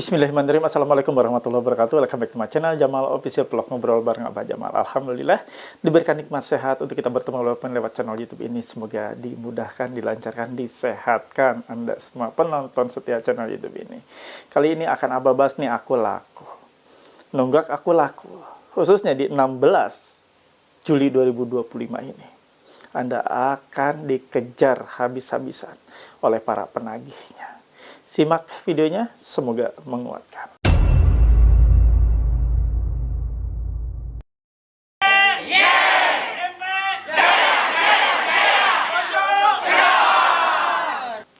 Bismillahirrahmanirrahim. Assalamualaikum warahmatullahi wabarakatuh. Welcome back to my channel Jamal Official Vlog, ngobrol bareng Abah Jamal. Alhamdulillah diberikan nikmat sehat untuk kita bertemu lewat channel YouTube ini. Semoga dimudahkan, dilancarkan, disehatkan Anda semua penonton setia channel YouTube ini. Kali ini akan Abah bahas nih aku laku. Nunggak aku laku. Khususnya di 16 Juli 2025 ini. Anda akan dikejar habis-habisan oleh para penagihnya. Simak videonya, semoga menguatkan.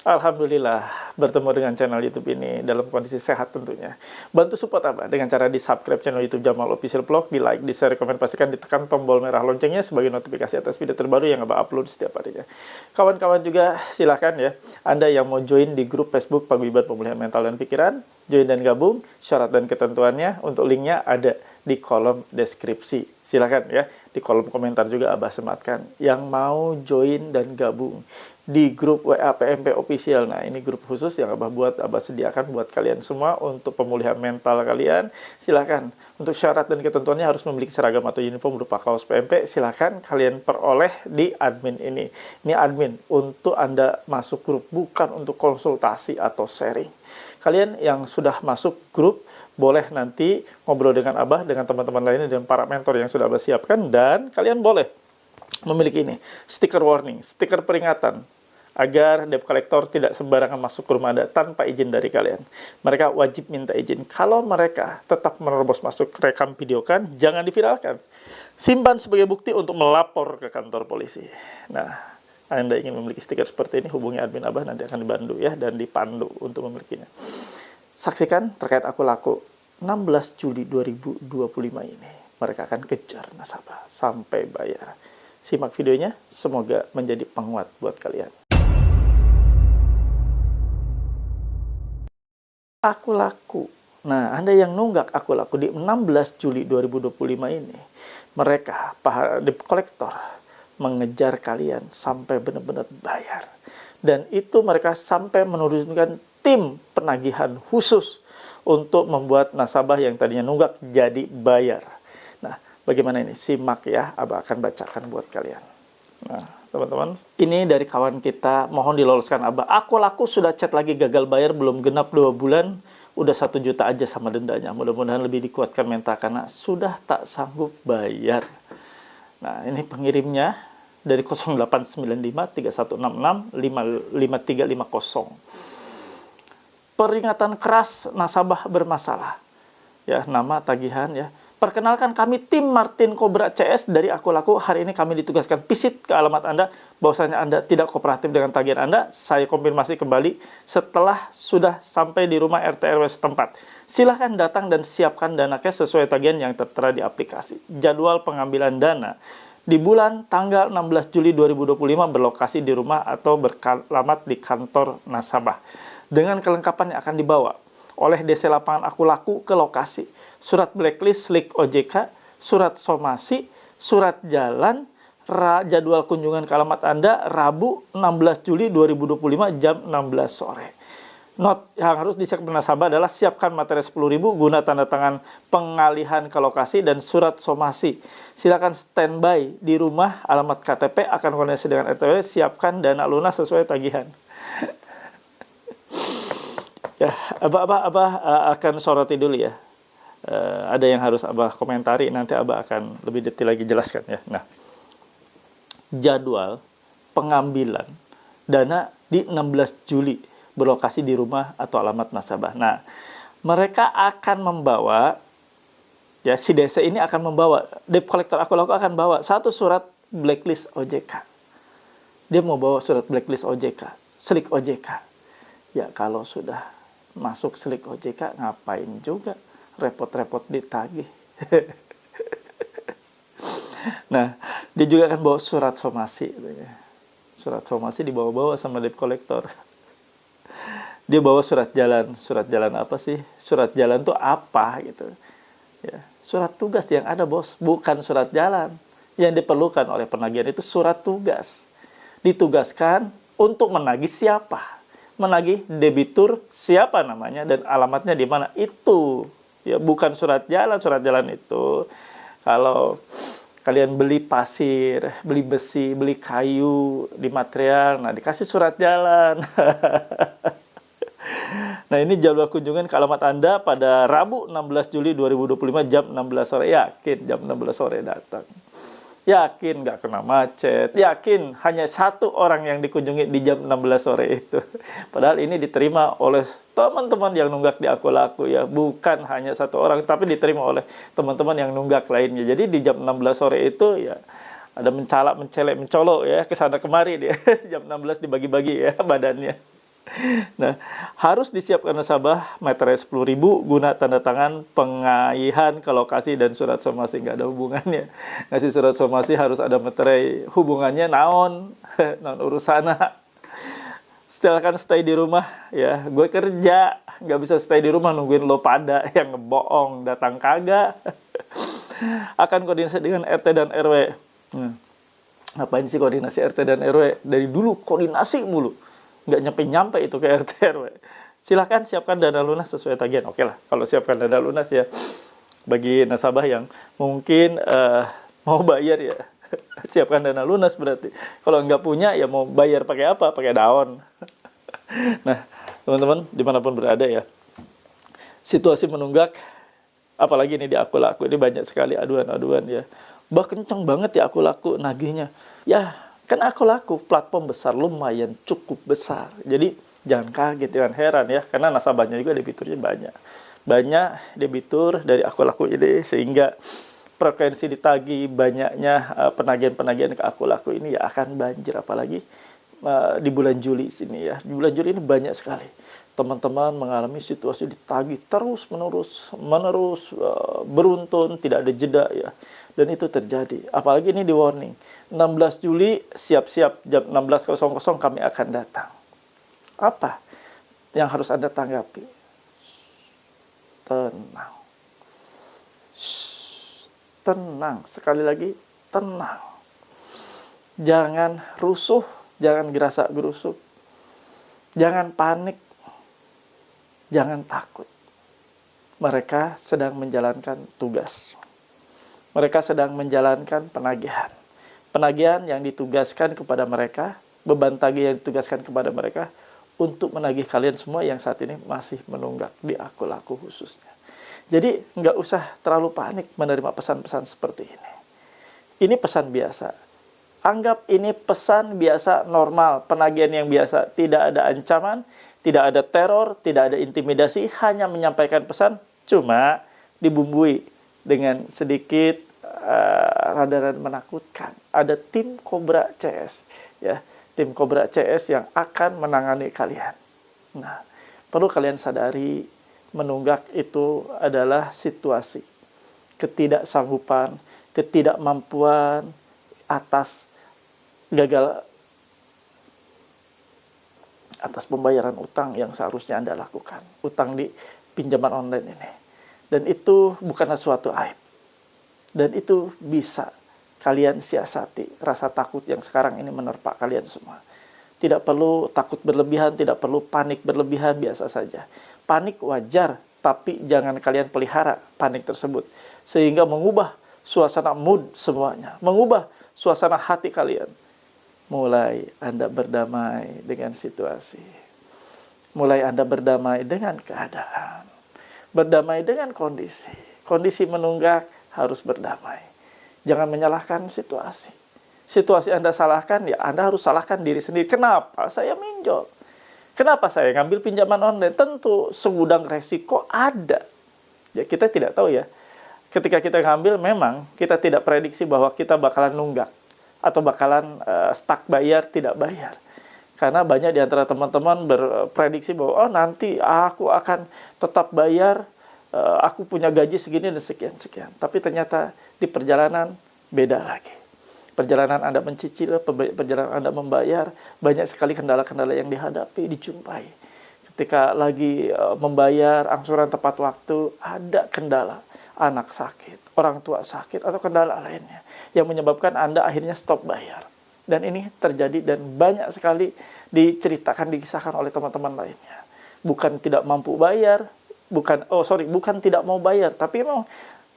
Alhamdulillah bertemu dengan channel YouTube ini dalam kondisi sehat tentunya. Bantu support Abah dengan cara di subscribe channel YouTube Jamal Official Vlog, di like, di share, komen, pastikan ditekan tombol merah loncengnya sebagai notifikasi atas video terbaru yang Abah upload setiap harinya. Kawan-kawan juga silahkan ya, Anda yang mau join di grup Facebook Paguyuban Pemulihan Mental dan Pikiran, join dan gabung. Syarat dan ketentuannya untuk linknya ada di kolom deskripsi. Silahkan ya, di kolom komentar juga Abah sematkan yang mau join dan gabung di grup WA PMP Official. Nah, ini grup khusus yang Abah sediakan buat kalian semua untuk pemulihan mental kalian. Silahkan, untuk syarat dan ketentuannya harus memiliki seragam atau uniform berupa kaos PMP. Silahkan kalian peroleh di admin ini. Ini admin untuk Anda masuk grup, bukan untuk konsultasi atau sharing. Kalian yang sudah masuk grup, boleh nanti ngobrol dengan Abah, dengan teman-teman lainnya, dan para mentor yang sudah Abah siapkan. Dan kalian boleh memiliki ini, stiker warning, stiker peringatan, agar debt collector tidak sembarangan masuk ke rumah Anda tanpa izin dari kalian. Mereka wajib minta izin. Kalau mereka tetap menerobos masuk, rekam videokan, jangan diviralkan. Simpan sebagai bukti untuk melapor ke kantor polisi. Nah, Anda ingin memiliki stiker seperti ini, hubungi admin Abah, nanti akan dibantu ya, dan dipandu untuk memilikinya. Saksikan terkait aku laku 16 Juli 2025 ini. Mereka akan kejar nasabah sampai bayar. Simak videonya, semoga menjadi penguat buat kalian. Aku laku. Nah, Anda yang nunggak aku laku di 16 Juli 2025 ini, mereka, debt collector, mengejar kalian sampai benar-benar bayar. Dan itu mereka sampai menurunkan tim penagihan khusus untuk membuat nasabah yang tadinya nunggak jadi bayar. Nah, bagaimana ini? Simak ya, Abah akan bacakan buat kalian. Nah, teman-teman, ini dari kawan kita, mohon diloloskan Abah. Aku laku sudah chat lagi gagal bayar, belum genap 2 bulan, udah 1 juta aja sama dendanya. Mudah-mudahan lebih dikuatkan mental karena sudah tak sanggup bayar. Nah, ini pengirimnya dari 0895 3166 5350. Peringatan keras nasabah bermasalah. Ya, nama tagihan ya. Perkenalkan, kami tim Martin Cobra CS dari Aku Laku. Hari ini kami ditugaskan visit ke alamat Anda. Bahwasanya Anda tidak kooperatif dengan tagihan Anda. Saya konfirmasi kembali setelah sudah sampai di rumah RT RW setempat. Silahkan datang dan siapkan dana cash sesuai tagihan yang tertera di aplikasi. Jadwal pengambilan dana di bulan tanggal 16 Juli 2025 berlokasi di rumah atau beralamat di kantor nasabah. Dengan kelengkapan yang akan dibawa oleh DC Lapangan Aku Laku ke lokasi. Surat blacklist slik OJK, surat somasi, surat jalan, jadwal kunjungan ke alamat Anda Rabu 16 Juli 2025 jam 16 sore. Not yang harus disiapkan nasabah adalah siapkan materi 10.000 guna tanda tangan pengalihan ke lokasi dan surat somasi. Silakan standby di rumah, alamat KTP akan koordinasi dengan RTW, siapkan dana lunas sesuai tagihan. Ya, Abah akan soroti dulu ya. Ada yang harus Abah komentari, nanti Abah akan lebih detail lagi jelaskan ya. Nah, jadwal pengambilan dana di 16 Juli berlokasi di rumah atau alamat nasabah. Nah, mereka akan membawa, ya si DC ini akan membawa, debt collector Aku Laku akan bawa satu surat blacklist OJK. Dia mau bawa surat blacklist OJK, slik OJK. Ya, kalau sudah masuk slik OJK, ngapain juga repot-repot ditagih. Nah, dia juga akan bawa surat somasi. Surat somasi dibawa-bawa sama debt collector. Dia bawa surat jalan. Surat jalan apa sih? Surat jalan itu apa gitu. Ya, surat tugas yang ada, bos, bukan surat jalan. Yang diperlukan oleh penagihan itu surat tugas. Ditugaskan untuk menagih siapa? menagih debitur siapa namanya dan alamatnya di mana. Itu ya, bukan surat jalan. Surat jalan itu kalau kalian beli pasir, beli besi, beli kayu di material, nah dikasih surat jalan. Nah, ini jadwal kunjungan ke alamat Anda pada Rabu 16 Juli 2025 jam 16 sore. Yakin jam 16 sore datang. Yakin nggak kena macet. Yakin hanya satu orang yang dikunjungi di jam 16 sore itu. Padahal ini diterima oleh teman-teman yang nunggak di Aku Laku ya. Bukan hanya satu orang, tapi diterima oleh teman-teman yang nunggak lainnya. Jadi di jam 16 sore itu ya ada mencalak, mencelek, mencolok ya. Kesana kemari dia. Jam 16 dibagi-bagi ya badannya. Nah, harus disiapkan nasabah meterai 10.000 guna tanda tangan pengaihan ke lokasi dan surat somasi. Nggak ada hubungannya. Ngasih surat somasi harus ada meterai, hubungannya naon, non urusana. Silahkan stay di rumah ya. Gue kerja, nggak bisa stay di rumah nungguin lo pada yang ngebohong, datang kagak. Akan koordinasi dengan RT dan RW. Ngapain sih koordinasi RT dan RW? Dari dulu koordinasi mulu. Nggak nyampe-nyampe itu ke RT RW. Silahkan siapkan dana lunas sesuai tagihan. Oke lah, kalau siapkan dana lunas ya, bagi nasabah yang mungkin mau bayar ya, siapkan dana lunas berarti. Kalau nggak punya ya mau bayar pakai apa? Pakai daun. Nah, teman-teman dimanapun berada ya, situasi menunggak, apalagi ini di Aku Laku, ini banyak sekali aduan-aduan ya. Bah, kencang banget ya Aku Laku nagihnya. Ya, kan Aku Laku platform besar, lumayan cukup besar. Jadi jangan kaget, jangan heran ya, karena nasabahnya juga debiturnya banyak. Banyak debitur dari Aku Laku ini, sehingga frekuensi ditagih, banyaknya penagihan-penagihan ke Aku Laku ini ya akan banjir, apalagi di bulan Juli sini ya. Di bulan Juli ini banyak sekali teman-teman mengalami situasi ditagih terus-menerus beruntun, tidak ada jeda ya. Dan itu terjadi. Apalagi ini di warning. 16 Juli siap-siap jam 16.00 kami akan datang. Apa yang harus Anda tanggapi? Tenang. Tenang. Sekali lagi, tenang. Jangan rusuh, jangan gerasak-gerusuk. Jangan panik. Jangan takut. Mereka sedang menjalankan tugas. Mereka sedang menjalankan penagihan. Penagihan yang ditugaskan kepada mereka, beban tagih yang ditugaskan kepada mereka untuk menagih kalian semua yang saat ini masih menunggak di Aku Laku khususnya. Jadi nggak usah terlalu panik menerima pesan-pesan seperti ini. Ini pesan biasa. Anggap ini pesan biasa normal, penagihan yang biasa. Tidak ada ancaman, tidak ada teror, tidak ada intimidasi, hanya menyampaikan pesan, cuma dibumbui dengan sedikit rada-rada menakutkan. Ada tim Cobra CS ya, tim Cobra CS yang akan menangani kalian. Nah, perlu kalian sadari, menunggak itu adalah situasi ketidaksanggupan, ketidakmampuan atas pembayaran utang yang seharusnya Anda lakukan, utang di pinjaman online ini. Dan itu bukanlah suatu aib. Dan itu bisa kalian siasati, rasa takut yang sekarang ini menerpa kalian semua. Tidak perlu takut berlebihan, tidak perlu panik berlebihan, biasa saja. Panik wajar, tapi jangan kalian pelihara panik tersebut. Sehingga mengubah suasana mood semuanya, mengubah suasana hati kalian. Mulai Anda berdamai dengan situasi. Mulai Anda berdamai dengan keadaan. Berdamai dengan kondisi. Kondisi menunggak, harus berdamai. Jangan menyalahkan situasi. Situasi Anda salahkan, ya Anda harus salahkan diri sendiri. Kenapa saya minjol? Kenapa saya ngambil pinjaman online? Tentu segudang resiko ada. Ya, kita tidak tahu ya. Ketika kita ngambil, memang kita tidak prediksi bahwa kita bakalan nunggak. Atau bakalan stuck bayar, tidak bayar. Karena banyak di antara teman-teman berprediksi bahwa oh nanti aku akan tetap bayar, aku punya gaji segini dan sekian-sekian. Tapi ternyata di perjalanan beda lagi. Perjalanan Anda mencicil, perjalanan Anda membayar, banyak sekali kendala-kendala yang dihadapi, dijumpai. Ketika lagi membayar angsuran tepat waktu, ada kendala. Anak sakit, orang tua sakit, atau kendala lainnya. Yang menyebabkan Anda akhirnya stop bayar. Dan ini terjadi dan banyak sekali diceritakan, dikisahkan oleh teman-teman lainnya. Bukan tidak mampu bayar, bukan tidak mau bayar, tapi memang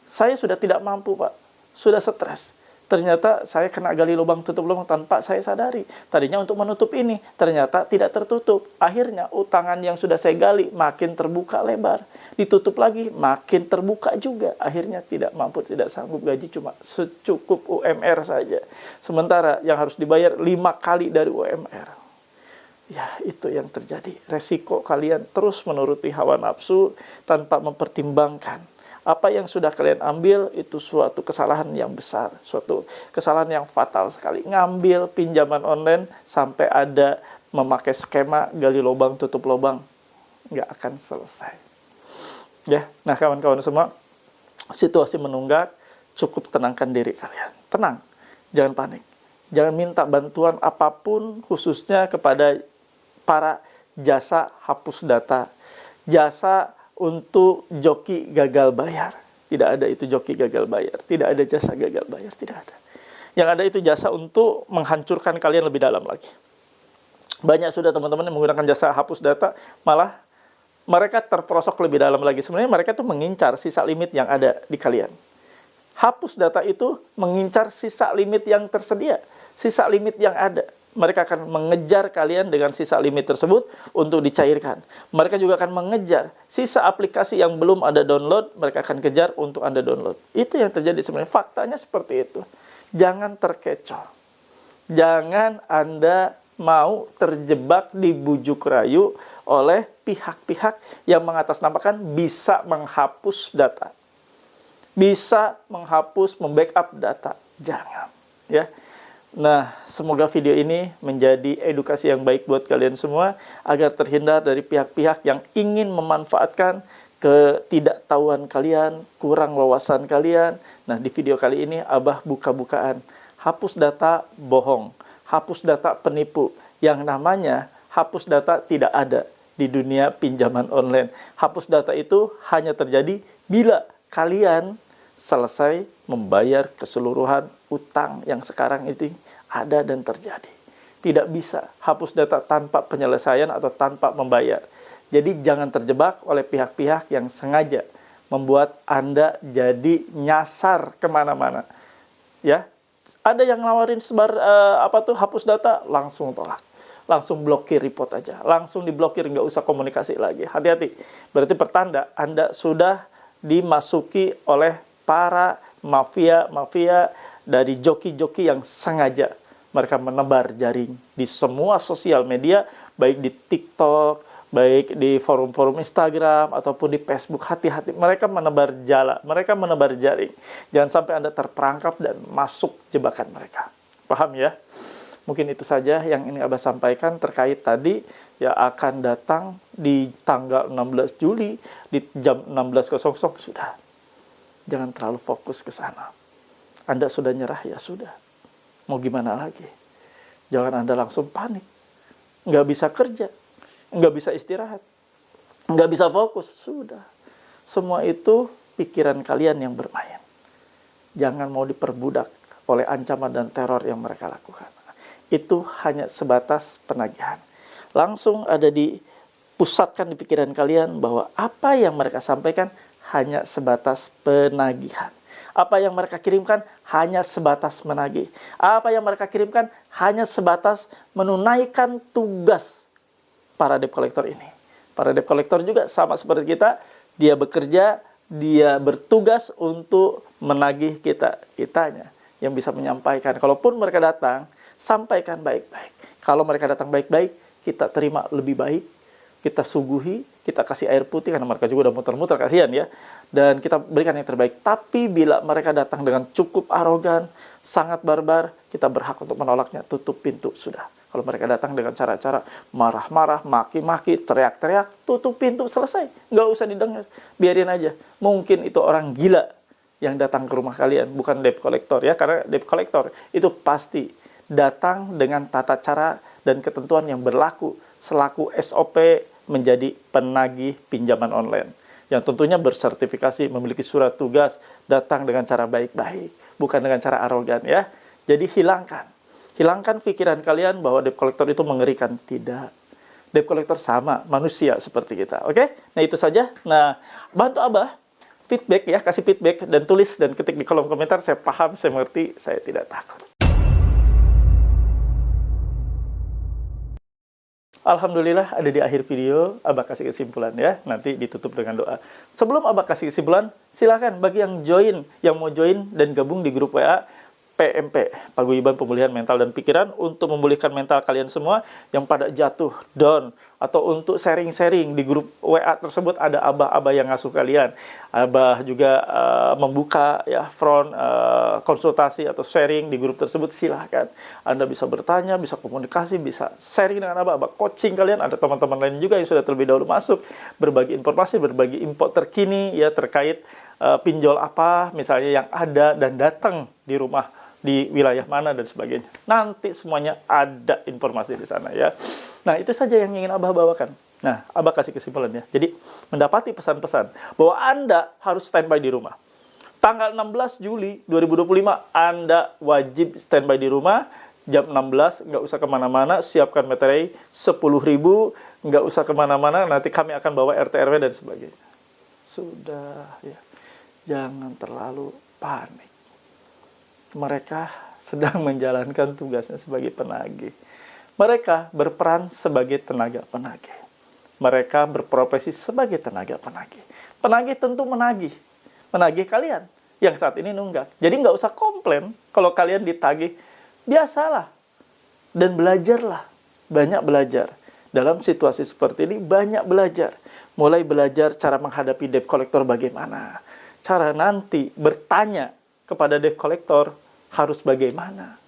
saya sudah tidak mampu, Pak. Sudah stres. Ternyata saya kena gali lubang tutup lubang tanpa saya sadari. Tadinya untuk menutup ini, ternyata tidak tertutup. Akhirnya utangan yang sudah saya gali makin terbuka lebar. Ditutup lagi, makin terbuka juga. Akhirnya tidak mampu, tidak sanggup, gaji cuma secukup UMR saja. Sementara yang harus dibayar 5 kali dari UMR. Ya, itu yang terjadi. Resiko kalian terus menuruti hawa nafsu tanpa mempertimbangkan. Apa yang sudah kalian ambil itu suatu kesalahan yang besar, suatu kesalahan yang fatal sekali. Ngambil pinjaman online sampai ada memakai skema gali lubang tutup lubang, nggak akan selesai. Ya, nah kawan-kawan semua, situasi menunggak, cukup tenangkan diri kalian. Tenang, jangan panik, jangan minta bantuan apapun, khususnya kepada para jasa hapus data, jasa untuk joki gagal bayar. Tidak ada itu joki gagal bayar. Tidak ada jasa gagal bayar. Tidak ada. Yang ada itu jasa untuk menghancurkan kalian lebih dalam lagi. Banyak sudah teman-teman yang menggunakan jasa hapus data, malah mereka terperosok lebih dalam lagi. Sebenarnya mereka tuh mengincar sisa limit yang ada di kalian. Hapus data itu mengincar sisa limit yang tersedia. Sisa limit yang ada. Mereka akan mengejar kalian dengan sisa limit tersebut untuk dicairkan. Mereka juga akan mengejar sisa aplikasi yang belum Anda download, mereka akan kejar untuk Anda download. Itu yang terjadi sebenarnya. Faktanya seperti itu. Jangan terkecoh. Jangan Anda mau terjebak di bujuk rayu oleh pihak-pihak yang mengatasnamakan bisa menghapus data. Bisa menghapus, membackup data. Jangan. Ya. Nah, semoga video ini menjadi edukasi yang baik buat kalian semua agar terhindar dari pihak-pihak yang ingin memanfaatkan ketidaktahuan kalian, kurang wawasan kalian. Nah, di video kali ini Abah buka-bukaan. Hapus data bohong, hapus data penipu. Yang namanya hapus data tidak ada di dunia pinjaman online. Hapus data itu hanya terjadi bila kalian selesai membayar keseluruhan utang yang sekarang itu ada dan terjadi. Tidak bisa hapus data tanpa penyelesaian atau tanpa membayar. Jadi jangan terjebak oleh pihak-pihak yang sengaja membuat Anda jadi nyasar kemana-mana. Ya, ada yang nawarin hapus data, langsung tolak. Langsung blokir report aja. Langsung diblokir, nggak usah komunikasi lagi. Hati-hati. Berarti pertanda Anda sudah dimasuki oleh para mafia dari joki-joki yang sengaja mereka menebar jaring di semua sosial media, baik di TikTok, baik di forum-forum Instagram, ataupun di Facebook. Hati-hati, mereka menebar jala, mereka menebar jaring. Jangan sampai Anda terperangkap dan masuk jebakan mereka. Paham ya? Mungkin itu saja yang ingin Abah sampaikan terkait tadi ya akan datang di tanggal 16 Juli di jam 16.00 sudah. Jangan terlalu fokus ke sana. Anda sudah nyerah, ya sudah. Mau gimana lagi? Jangan Anda langsung panik. Nggak bisa kerja. Nggak bisa istirahat. Nggak bisa fokus. Sudah. Semua itu pikiran kalian yang bermain. Jangan mau diperbudak oleh ancaman dan teror yang mereka lakukan. Itu hanya sebatas penagihan. Langsung ada dipusatkan di pikiran kalian bahwa apa yang mereka sampaikan hanya sebatas penagihan. Apa yang mereka kirimkan hanya sebatas menagih. Apa yang mereka kirimkan hanya sebatas menunaikan tugas para debt collector ini. Para debt collector juga sama seperti kita. Dia bekerja, dia bertugas untuk menagih kitanya yang bisa menyampaikan. Kalaupun mereka datang, sampaikan baik-baik. Kalau mereka datang baik-baik, kita terima lebih baik. Kita suguhi, kita kasih air putih, karena mereka juga udah muter-muter, kasihan ya. Dan kita berikan yang terbaik. Tapi bila mereka datang dengan cukup arogan, sangat barbar, kita berhak untuk menolaknya. Tutup pintu, sudah. Kalau mereka datang dengan cara-cara marah-marah, maki-maki, teriak-teriak, tutup pintu, selesai. Nggak usah didengar, biarin aja. Mungkin itu orang gila yang datang ke rumah kalian, bukan debt collector ya. Karena debt collector itu pasti datang dengan tata cara dan ketentuan yang berlaku selaku SOP menjadi penagih pinjaman online. Yang tentunya bersertifikasi, memiliki surat tugas, datang dengan cara baik-baik, bukan dengan cara arogan ya. Jadi hilangkan Hilangkan pikiran kalian bahwa debt collector itu mengerikan. Tidak. Debt collector sama, manusia seperti kita. Oke? Nah, itu saja. Nah, bantu Abah feedback ya, kasih feedback dan tulis dan ketik di kolom komentar. Saya paham, saya mengerti, saya tidak takut. Alhamdulillah ada di akhir video. Abah kasih kesimpulan ya. Nanti ditutup dengan doa. Sebelum Abah kasih kesimpulan, silakan bagi yang mau join dan gabung di grup WA PMP, Paguyuban Pemulihan Mental dan Pikiran, untuk memulihkan mental kalian semua yang pada jatuh down, atau untuk sharing-sharing di grup WA tersebut. Ada abah-abah yang ngasuh kalian. Abah juga membuka ya front konsultasi atau sharing di grup tersebut. Silahkan Anda bisa bertanya, bisa komunikasi, bisa sharing dengan abah coaching kalian. Ada teman-teman lain juga yang sudah terlebih dahulu masuk, berbagi informasi, berbagi info terkini ya terkait pinjol apa misalnya yang ada dan datang di rumah di wilayah mana dan sebagainya. Nanti semuanya ada informasi di sana ya. Nah, itu saja yang ingin Abah bawakan. Nah, Abah kasih kesimpulannya. Jadi, mendapati pesan-pesan bahwa Anda harus standby di rumah. Tanggal 16 Juli 2025, Anda wajib standby di rumah. Jam 16, nggak usah kemana-mana, siapkan materai 10.000, nggak usah kemana-mana, nanti kami akan bawa RT RW dan sebagainya. Sudah ya, jangan terlalu panik. Mereka sedang menjalankan tugasnya sebagai penagih. Mereka berperan sebagai tenaga penagih. Mereka berprofesi sebagai tenaga penagih. Penagih tentu menagih. Menagih kalian yang saat ini nunggak. Jadi nggak usah komplain kalau kalian ditagih. Biasalah. Dan belajarlah. Banyak belajar. Dalam situasi seperti ini banyak belajar. Mulai belajar cara menghadapi debt collector bagaimana. Cara nanti bertanya kepada debt collector harus bagaimana.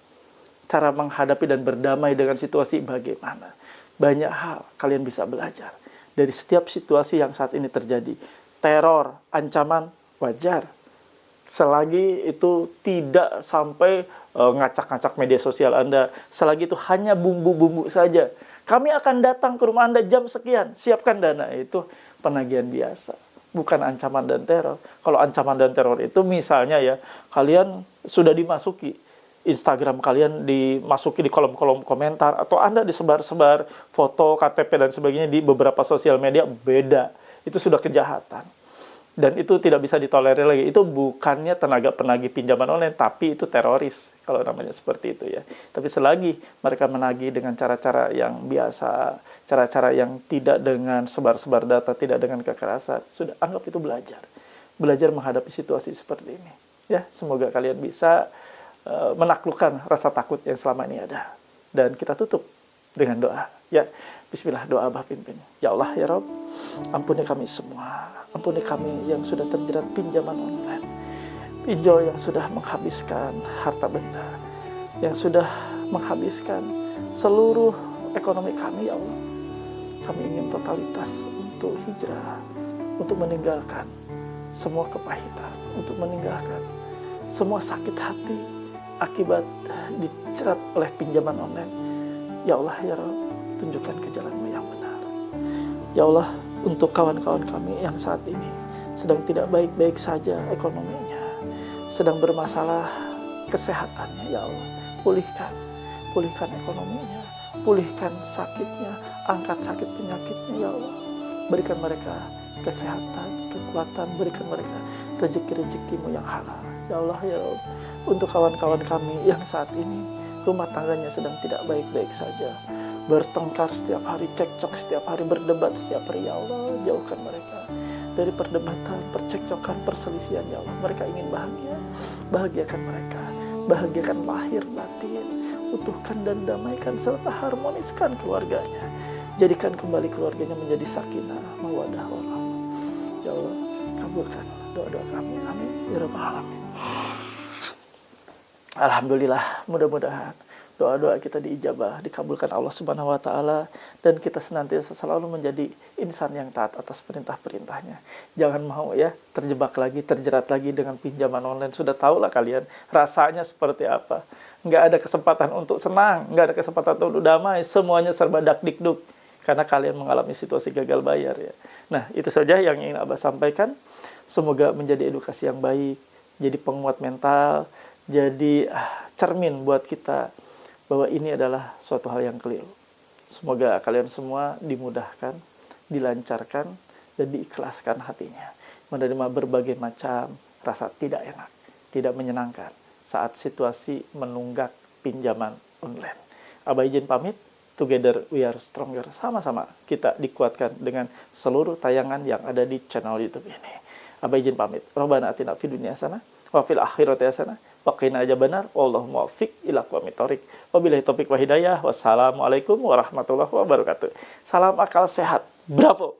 Cara menghadapi dan berdamai dengan situasi bagaimana. Banyak hal kalian bisa belajar. Dari setiap situasi yang saat ini terjadi. Teror, ancaman, wajar. Selagi itu tidak sampai ngacak-ngacak media sosial Anda. Selagi itu hanya bumbu-bumbu saja. Kami akan datang ke rumah Anda jam sekian. Siapkan dana. Itu penagihan biasa. Bukan ancaman dan teror. Kalau ancaman dan teror itu misalnya ya, kalian sudah dimasuki Instagram kalian, dimasuki di kolom-kolom komentar, atau Anda disebar-sebar foto, KTP dan sebagainya di beberapa sosial media, beda. Itu sudah kejahatan. Dan itu tidak bisa ditolerir lagi. Itu bukannya tenaga penagih pinjaman online, tapi itu teroris, kalau namanya seperti itu ya. Tapi selagi mereka menagih dengan cara-cara yang biasa, cara-cara yang tidak dengan sebar-sebar data, tidak dengan kekerasan, sudah anggap itu belajar. Belajar menghadapi situasi seperti ini. Ya, semoga kalian bisa menaklukkan rasa takut yang selama ini ada. Dan kita tutup dengan doa. Ya, bismillah, doa Abah pimpin. Ya Allah, ya Rabb, ampuni kami semua. Ampuni kami yang sudah terjerat pinjaman online. Pinjol yang sudah menghabiskan harta benda. Yang sudah menghabiskan seluruh ekonomi kami, ya Allah. Kami ingin totalitas untuk hijrah. Untuk meninggalkan semua kepahitan. Untuk meninggalkan semua sakit hati akibat dicerat oleh pinjaman online. Ya Allah, ya Rabb, tunjukkan ke jalan-Mu yang benar. Ya Allah, untuk kawan-kawan kami yang saat ini sedang tidak baik-baik saja ekonominya, sedang bermasalah kesehatannya, ya Allah, pulihkan ekonominya, pulihkan sakitnya, angkat sakit penyakitnya, ya Allah. Berikan mereka kesehatan, kekuatan, berikan mereka rezeki-rezekimu yang halal. Ya Allah, ya Allah, untuk kawan-kawan kami yang saat ini rumah tangganya sedang tidak baik-baik saja, bertengkar setiap hari, cekcok setiap hari, berdebat setiap hari, ya Allah, jauhkan mereka dari perdebatan, percekcokan, perselisihan, ya Allah. Mereka ingin bahagia, bahagiakan mereka, bahagiakan lahir batin, utuhkan dan damaikan serta harmoniskan keluarganya, jadikan kembali keluarganya menjadi sakinah, mawaddah, warahmah. Ya Allah, kabulkan doa-doa kami, amin ya rabbal alamin. Alhamdulillah, mudah-mudahan doa-doa kita diijabah, dikabulkan Allah Subhanahu wa taala, dan kita senantiasa selalu menjadi insan yang taat atas perintah-perintahnya. Jangan mau ya terjebak lagi, terjerat lagi dengan pinjaman online. Sudah tahulah kalian rasanya seperti apa. Nggak ada kesempatan untuk senang, nggak ada kesempatan untuk damai, semuanya serba dak-dikduk karena kalian mengalami situasi gagal bayar ya. Nah, itu saja yang ingin Abah sampaikan. Semoga menjadi edukasi yang baik, jadi penguat mental, jadi cermin buat kita bahwa ini adalah suatu hal yang keliru. Semoga kalian semua dimudahkan, dilancarkan, dan diikhlaskan hatinya menerima berbagai macam rasa tidak enak, tidak menyenangkan saat situasi menunggak pinjaman online. Abah izin pamit, together we are stronger. Sama-sama kita dikuatkan dengan seluruh tayangan yang ada di channel YouTube ini. Abah izin pamit. Rabbana atina fid dunya hasanah wa fil akhirati hasanah wa qina adzabannar. Wallahu muwaffiq ila aqwamit thoriq. Wabillahi taufik wa hidayah. Wassalamualaikum warahmatullahi wabarakatuh. Salam akal sehat. Bravo.